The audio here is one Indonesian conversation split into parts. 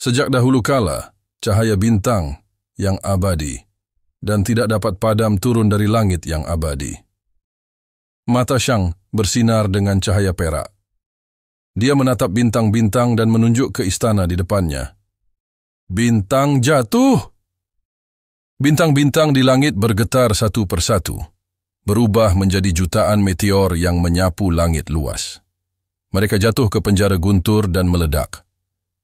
Sejak dahulu kala, cahaya bintang yang abadi dan tidak dapat padam turun dari langit yang abadi. Mata Shang bersinar dengan cahaya perak. Dia menatap bintang-bintang dan menunjuk ke istana di depannya. Bintang jatuh! Bintang-bintang di langit bergetar satu persatu, berubah menjadi jutaan meteor yang menyapu langit luas. Mereka jatuh ke penjara guntur dan meledak.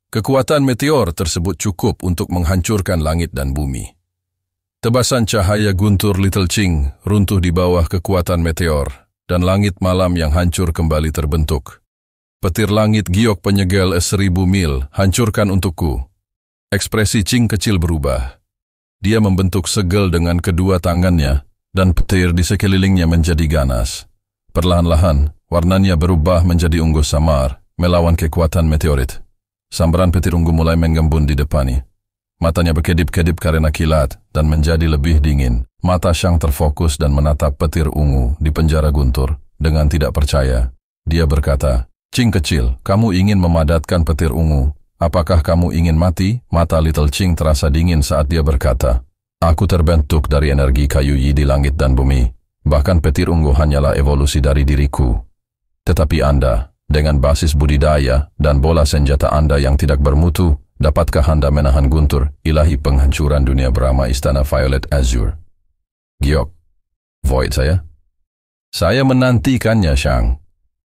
Kekuatan meteor tersebut cukup untuk menghancurkan langit dan bumi. Tebasan cahaya guntur Little Ching runtuh di bawah kekuatan meteor, dan langit malam yang hancur kembali terbentuk. Petir langit giok penyegel 1000 mil, hancurkan untukku. Ekspresi Ching kecil berubah. Dia membentuk segel dengan kedua tangannya, dan petir di sekelilingnya menjadi ganas. Perlahan-lahan, warnanya berubah menjadi ungu samar, melawan kekuatan meteorit. Sambaran petir ungu mulai menggembun di depannya. Matanya berkedip-kedip karena kilat dan menjadi lebih dingin. Mata Shang terfokus dan menatap petir ungu di penjara guntur. Dengan tidak percaya, dia berkata, Ching kecil, kamu ingin memadatkan petir ungu. Apakah kamu ingin mati? Mata Little Ching terasa dingin saat dia berkata, aku terbentuk dari energi kayu yi di langit dan bumi. Bahkan petir ungu hanyalah evolusi dari diriku. Tetapi Anda, dengan basis budidaya dan bola senjata Anda yang tidak bermutu, dapatkah Anda menahan guntur, ilahi penghancuran dunia Brahma Istana Violet Azure? Giok, Void saya? Saya menantikannya, Shang.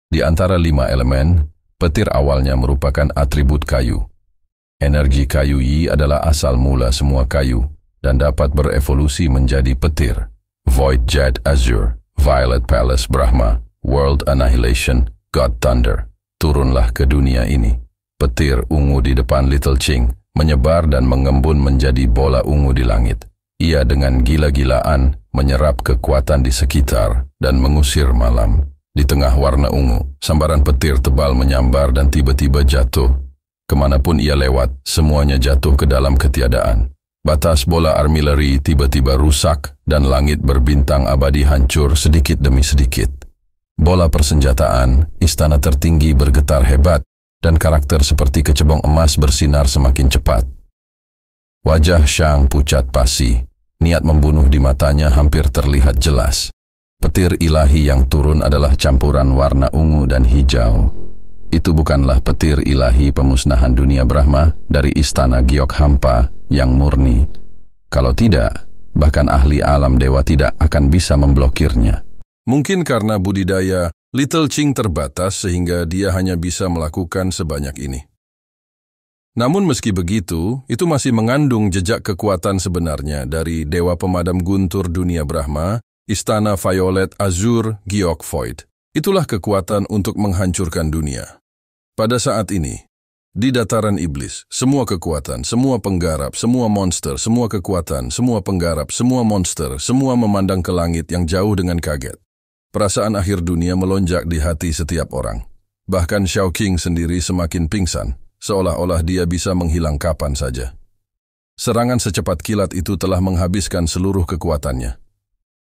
Di antara 5 elemen, petir awalnya merupakan atribut kayu. Energi kayu yi adalah asal mula semua kayu dan dapat berevolusi menjadi petir. Void Jet Azure, Violet Palace Brahma, World Annihilation, God Thunder, turunlah ke dunia ini. Petir ungu di depan Little Ching menyebar dan mengembun menjadi bola ungu di langit. Ia dengan gila-gilaan menyerap kekuatan di sekitar dan mengusir malam. Di tengah warna ungu, sambaran petir tebal menyambar dan tiba-tiba jatuh. Kemanapun ia lewat, semuanya jatuh ke dalam ketiadaan. Batas bola artillery tiba-tiba rusak dan langit berbintang abadi hancur sedikit demi sedikit. Bola persenjataan, istana tertinggi bergetar hebat, dan karakter seperti kecebong emas bersinar semakin cepat. Wajah Shang pucat pasi, niat membunuh di matanya hampir terlihat jelas. Petir ilahi yang turun adalah campuran warna ungu dan hijau. Itu bukanlah petir ilahi pemusnahan dunia Brahma dari istana Giok Hampa yang murni. Kalau tidak, bahkan ahli alam dewa tidak akan bisa memblokirnya. Mungkin karena budidaya Little Ching terbatas sehingga dia hanya bisa melakukan sebanyak ini. Namun meski begitu, itu masih mengandung jejak kekuatan sebenarnya dari Dewa Pemadam Guntur Dunia Brahma, Istana Violet Azure Giok Void. Itulah kekuatan untuk menghancurkan dunia. Pada saat ini, di dataran iblis, semua kekuatan, semua penggarap, semua monster, semua kekuatan, semua penggarap, semua monster, semua memandang ke langit yang jauh dengan kaget. Perasaan akhir dunia melonjak di hati setiap orang. Bahkan Xiao Qing sendiri semakin pingsan, seolah-olah dia bisa menghilang kapan saja. Serangan secepat kilat itu telah menghabiskan seluruh kekuatannya.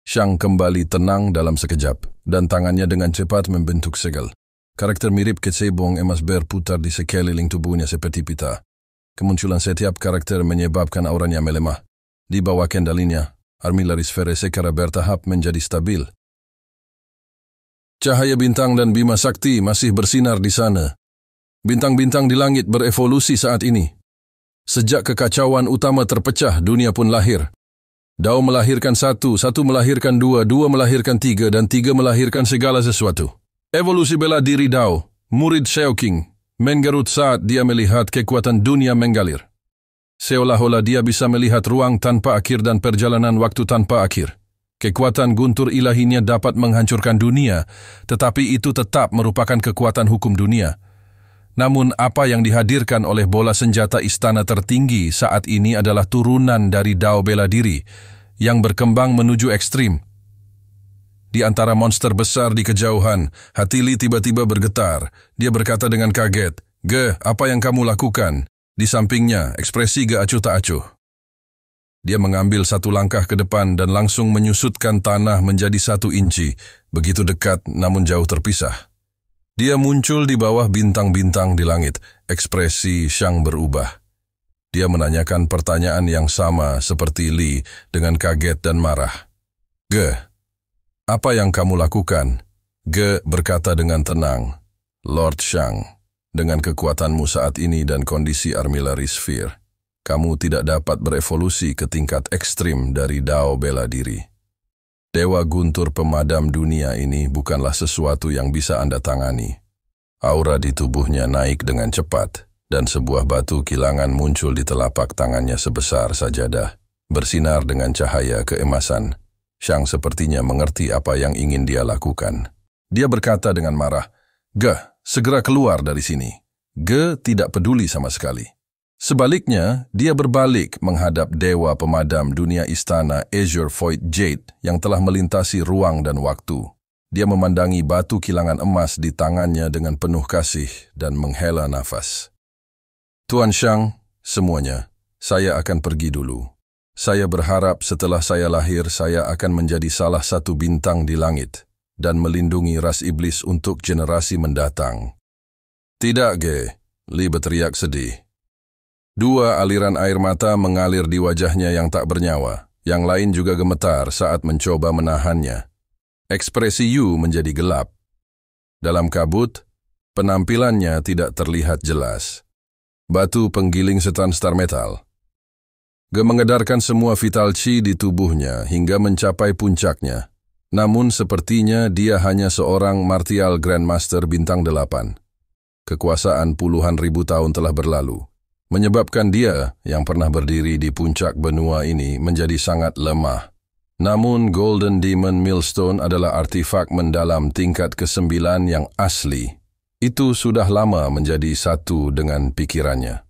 Shang kembali tenang dalam sekejap, dan tangannya dengan cepat membentuk segel. Karakter mirip kecebong emas berputar di sekeliling tubuhnya seperti pita. Kemunculan setiap karakter menyebabkan auranya melemah. Di bawah kendalinya, artillery sfera secara bertahap menjadi stabil. Cahaya bintang dan bima sakti masih bersinar di sana. Bintang-bintang di langit berevolusi saat ini. Sejak kekacauan utama terpecah, dunia pun lahir. Dao melahirkan satu, satu melahirkan dua, dua melahirkan tiga, dan tiga melahirkan segala sesuatu. Evolusi bela diri Dao, murid Xiao Qing, menggerut saat dia melihat kekuatan dunia menggalir. Seolah-olah dia bisa melihat ruang tanpa akhir dan perjalanan waktu tanpa akhir. Kekuatan guntur ilahinya dapat menghancurkan dunia, tetapi itu tetap merupakan kekuatan hukum dunia. Namun apa yang dihadirkan oleh bola senjata istana tertinggi saat ini adalah turunan dari Dao bela diri yang berkembang menuju ekstrim. Di antara monster besar di kejauhan, hati Li tiba-tiba bergetar. Dia berkata dengan kaget, "Ge, apa yang kamu lakukan?" Di sampingnya, ekspresi Ge acuh tak acuh. Dia mengambil satu langkah ke depan dan langsung menyusutkan tanah menjadi 1 inci, begitu dekat namun jauh terpisah. Dia muncul di bawah bintang-bintang di langit, ekspresi Shang berubah. Dia menanyakan pertanyaan yang sama seperti Li dengan kaget dan marah. "Ge, apa yang kamu lakukan?" Ge berkata dengan tenang, "Lord Shang, dengan kekuatanmu saat ini dan kondisi Armillary Sphere, kamu tidak dapat berevolusi ke tingkat ekstrim dari Dao bela diri. Dewa guntur pemadam dunia ini bukanlah sesuatu yang bisa Anda tangani." Aura di tubuhnya naik dengan cepat, dan sebuah batu kilangan muncul di telapak tangannya sebesar sajadah, bersinar dengan cahaya keemasan. Shang sepertinya mengerti apa yang ingin dia lakukan. Dia berkata dengan marah, "Ge, segera keluar dari sini." Ge tidak peduli sama sekali. Sebaliknya, dia berbalik menghadap dewa pemadam dunia istana Azure Void Jade yang telah melintasi ruang dan waktu. Dia memandangi batu kilangan emas di tangannya dengan penuh kasih dan menghela nafas. "Tuan Shang, semuanya, saya akan pergi dulu. Saya berharap setelah saya lahir saya akan menjadi salah satu bintang di langit dan melindungi ras iblis untuk generasi mendatang." "Tidak, Ge," Li berteriak sedih. Dua aliran air mata mengalir di wajahnya yang tak bernyawa. Yang lain juga gemetar saat mencoba menahannya. Ekspresi Yu menjadi gelap. Dalam kabut, penampilannya tidak terlihat jelas. Batu penggiling setan star metal. Ge mengedarkan semua vital chi di tubuhnya hingga mencapai puncaknya. Namun sepertinya dia hanya seorang martial grandmaster bintang 8. Kekuasaan puluhan ribu tahun telah berlalu, menyebabkan dia yang pernah berdiri di puncak benua ini menjadi sangat lemah. Namun Golden Demon Millstone adalah artefak mendalam tingkat ke-9 yang asli. Itu sudah lama menjadi satu dengan pikirannya.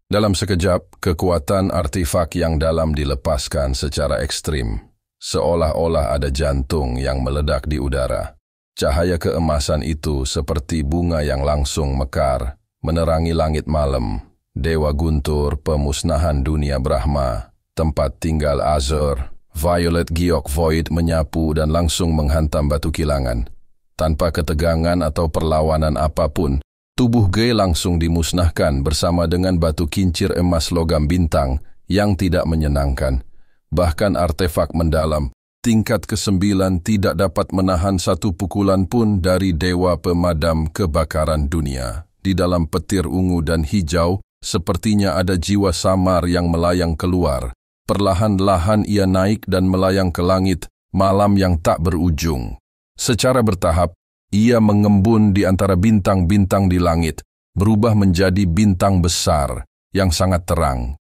Dalam sekejap, kekuatan artefak yang dalam dilepaskan secara ekstrim, seolah-olah ada jantung yang meledak di udara. Cahaya keemasan itu seperti bunga yang langsung mekar, menerangi langit malam. Dewa guntur pemusnahan dunia Brahma, tempat tinggal Azure, Violet Giok Void menyapu dan langsung menghantam batu kilangan. Tanpa ketegangan atau perlawanan apapun, tubuh Ge langsung dimusnahkan bersama dengan batu kincir emas logam bintang yang tidak menyenangkan. Bahkan artefak mendalam, tingkat ke-9 tidak dapat menahan satu pukulan pun dari dewa pemadam kebakaran dunia. Di dalam petir ungu dan hijau, sepertinya ada jiwa samar yang melayang keluar. Perlahan-lahan ia naik dan melayang ke langit, malam yang tak berujung. Secara bertahap, ia mengembun di antara bintang-bintang di langit, berubah menjadi bintang besar yang sangat terang.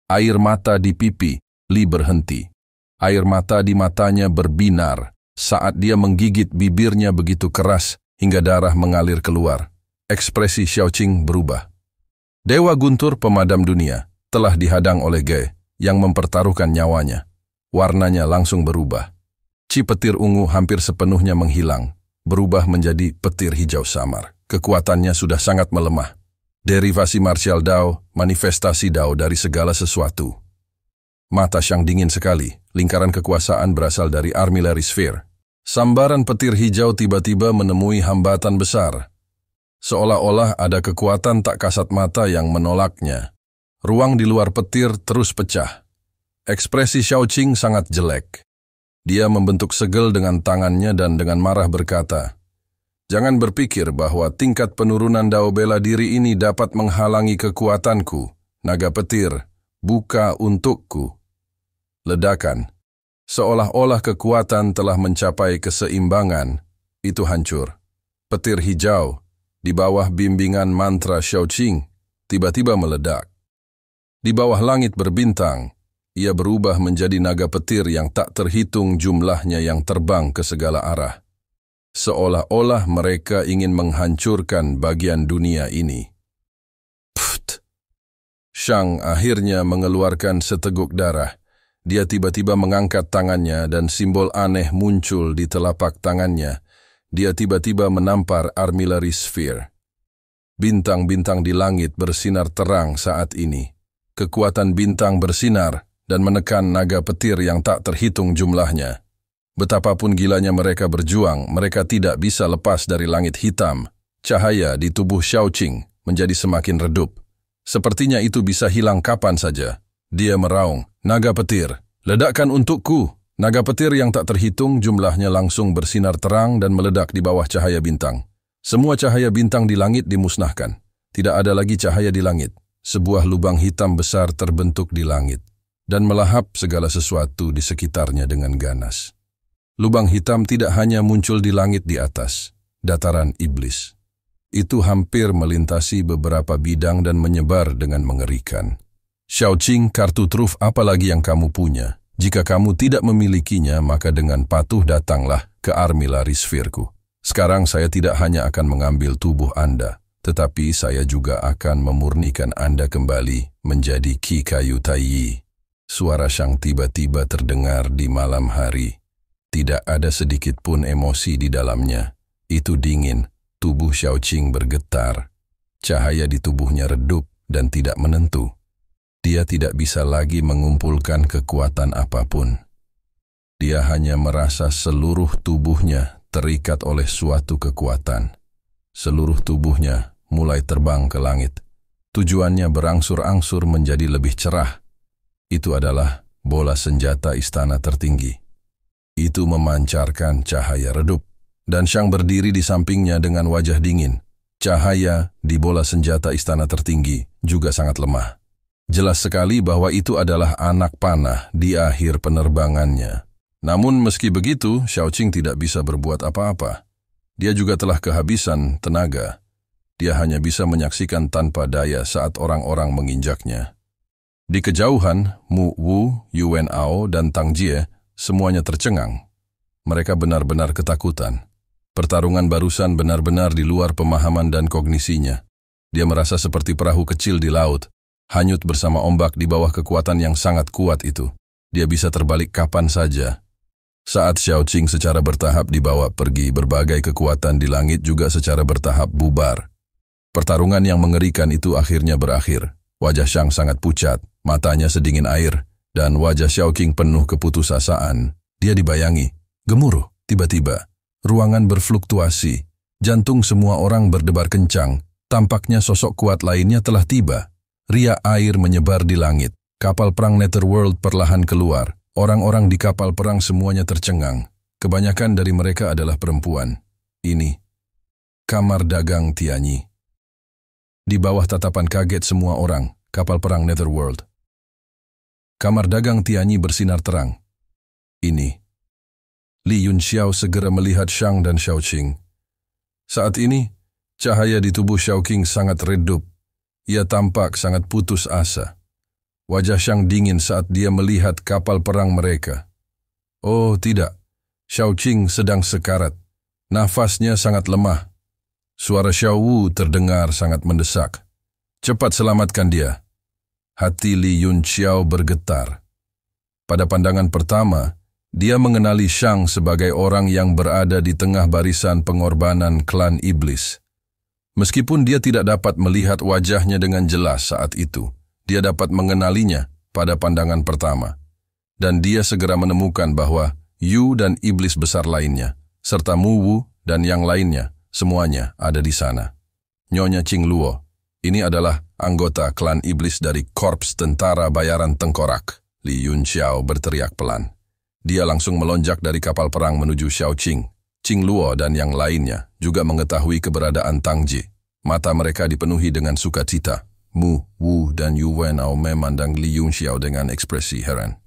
Air mata di pipi Li berhenti. Air mata di matanya berbinar saat dia menggigit bibirnya begitu keras hingga darah mengalir keluar. Ekspresi Xiaoqing berubah. Dewa guntur pemadam dunia telah dihadang oleh Ge yang mempertaruhkan nyawanya. Warnanya langsung berubah. Chi petir ungu hampir sepenuhnya menghilang, berubah menjadi petir hijau samar. Kekuatannya sudah sangat melemah. Derivasi martial Dao, manifestasi Dao dari segala sesuatu. Mata Shang dingin sekali, lingkaran kekuasaan berasal dari Armillary Sphere. Sambaran petir hijau tiba-tiba menemui hambatan besar. Seolah-olah ada kekuatan tak kasat mata yang menolaknya. Ruang di luar petir terus pecah. Ekspresi Xiaoqing sangat jelek. Dia membentuk segel dengan tangannya dan dengan marah berkata, "Jangan berpikir bahwa tingkat penurunan Dao bela diri ini dapat menghalangi kekuatanku. Naga petir, buka untukku." Ledakan. Seolah-olah kekuatan telah mencapai keseimbangan. Itu hancur. Petir hijau, di bawah bimbingan mantra Xiaoqing, tiba-tiba meledak. Di bawah langit berbintang, ia berubah menjadi naga petir yang tak terhitung jumlahnya yang terbang ke segala arah. Seolah-olah mereka ingin menghancurkan bagian dunia ini. Pft! Shang akhirnya mengeluarkan seteguk darah. Dia tiba-tiba mengangkat tangannya dan simbol aneh muncul di telapak tangannya. Dia tiba-tiba menampar Armillary Sphere. Bintang-bintang di langit bersinar terang saat ini. Kekuatan bintang bersinar dan menekan naga petir yang tak terhitung jumlahnya. Betapapun gilanya mereka berjuang, mereka tidak bisa lepas dari langit hitam. Cahaya di tubuh Xiaoqing menjadi semakin redup. Sepertinya itu bisa hilang kapan saja. Dia meraung, "Naga petir, ledakkan untukku!" Naga petir yang tak terhitung jumlahnya langsung bersinar terang dan meledak di bawah cahaya bintang. Semua cahaya bintang di langit dimusnahkan. Tidak ada lagi cahaya di langit. Sebuah lubang hitam besar terbentuk di langit dan melahap segala sesuatu di sekitarnya dengan ganas. Lubang hitam tidak hanya muncul di langit di atas, dataran iblis. Itu hampir melintasi beberapa bidang dan menyebar dengan mengerikan. Xiaoqing, kartu truf apa lagi yang kamu punya? Jika kamu tidak memilikinya, maka dengan patuh datanglah ke Armillary Sphere-ku. Sekarang saya tidak hanya akan mengambil tubuh Anda, tetapi saya juga akan memurnikan Anda kembali menjadi Qi Kayu Taiyi. Suara Shang tiba-tiba terdengar di malam hari. Tidak ada sedikit pun emosi di dalamnya. Itu dingin. Tubuh Xiaoqing bergetar. Cahaya di tubuhnya redup dan tidak menentu. Dia tidak bisa lagi mengumpulkan kekuatan apapun. Dia hanya merasa seluruh tubuhnya terikat oleh suatu kekuatan. Seluruh tubuhnya mulai terbang ke langit. Tujuannya berangsur-angsur menjadi lebih cerah. Itu adalah bola senjata istana tertinggi. Itu memancarkan cahaya redup. Dan Shang berdiri di sampingnya dengan wajah dingin. Cahaya di bola senjata istana tertinggi juga sangat lemah. Jelas sekali bahwa itu adalah anak panah di akhir penerbangannya. Namun meski begitu, Xiaoqing tidak bisa berbuat apa-apa. Dia juga telah kehabisan tenaga. Dia hanya bisa menyaksikan tanpa daya saat orang-orang menginjaknya. Di kejauhan, Mu Wu, Yuan Ao, dan Tang Jie semuanya tercengang. Mereka benar-benar ketakutan. Pertarungan barusan benar-benar di luar pemahaman dan kognisinya. Dia merasa seperti perahu kecil di laut, hanyut bersama ombak di bawah kekuatan yang sangat kuat itu. Dia bisa terbalik kapan saja. Saat Xiaoqing secara bertahap dibawa pergi, berbagai kekuatan di langit juga secara bertahap bubar. Pertarungan yang mengerikan itu akhirnya berakhir. Wajah Shang sangat pucat, matanya sedingin air, dan wajah Xiaoqing penuh keputusasaan. Dia dibayangi, gemuruh, tiba-tiba. Ruangan berfluktuasi, jantung semua orang berdebar kencang. Tampaknya sosok kuat lainnya telah tiba. Riak air menyebar di langit. Kapal perang Netherworld perlahan keluar. Orang-orang di kapal perang semuanya tercengang. Kebanyakan dari mereka adalah perempuan. Ini kamar dagang Tianyi. Di bawah tatapan kaget semua orang, kapal perang Netherworld. Kamar dagang Tianyi bersinar terang. Ini. Li Yunxiao segera melihat Shang dan Xiaoqing. Saat ini, cahaya di tubuh Xiaoqing sangat redup. Ia tampak sangat putus asa. Wajah Shang dingin saat dia melihat kapal perang mereka. Oh tidak, Xiaoqing sedang sekarat. Nafasnya sangat lemah. Suara Xiao Wu terdengar sangat mendesak. Cepat selamatkan dia. Hati Li Yunxiao bergetar. Pada pandangan pertama, dia mengenali Shang sebagai orang yang berada di tengah barisan pengorbanan klan iblis. Meskipun dia tidak dapat melihat wajahnya dengan jelas saat itu, dia dapat mengenalinya pada pandangan pertama. Dan dia segera menemukan bahwa Yu dan iblis besar lainnya, serta Mu Wu dan yang lainnya, semuanya ada di sana. Nyonya Qing Luo, ini adalah anggota klan iblis dari Korps Tentara Bayaran Tengkorak. Li Yunxiao berteriak pelan. Dia langsung melonjak dari kapal perang menuju Xiaoqing. Qing Luo dan yang lainnya juga mengetahui keberadaan Tang Jie. Mata mereka dipenuhi dengan sukacita. Mu Wu dan Yuan Ao memandang Li Yunxiao dengan ekspresi heran.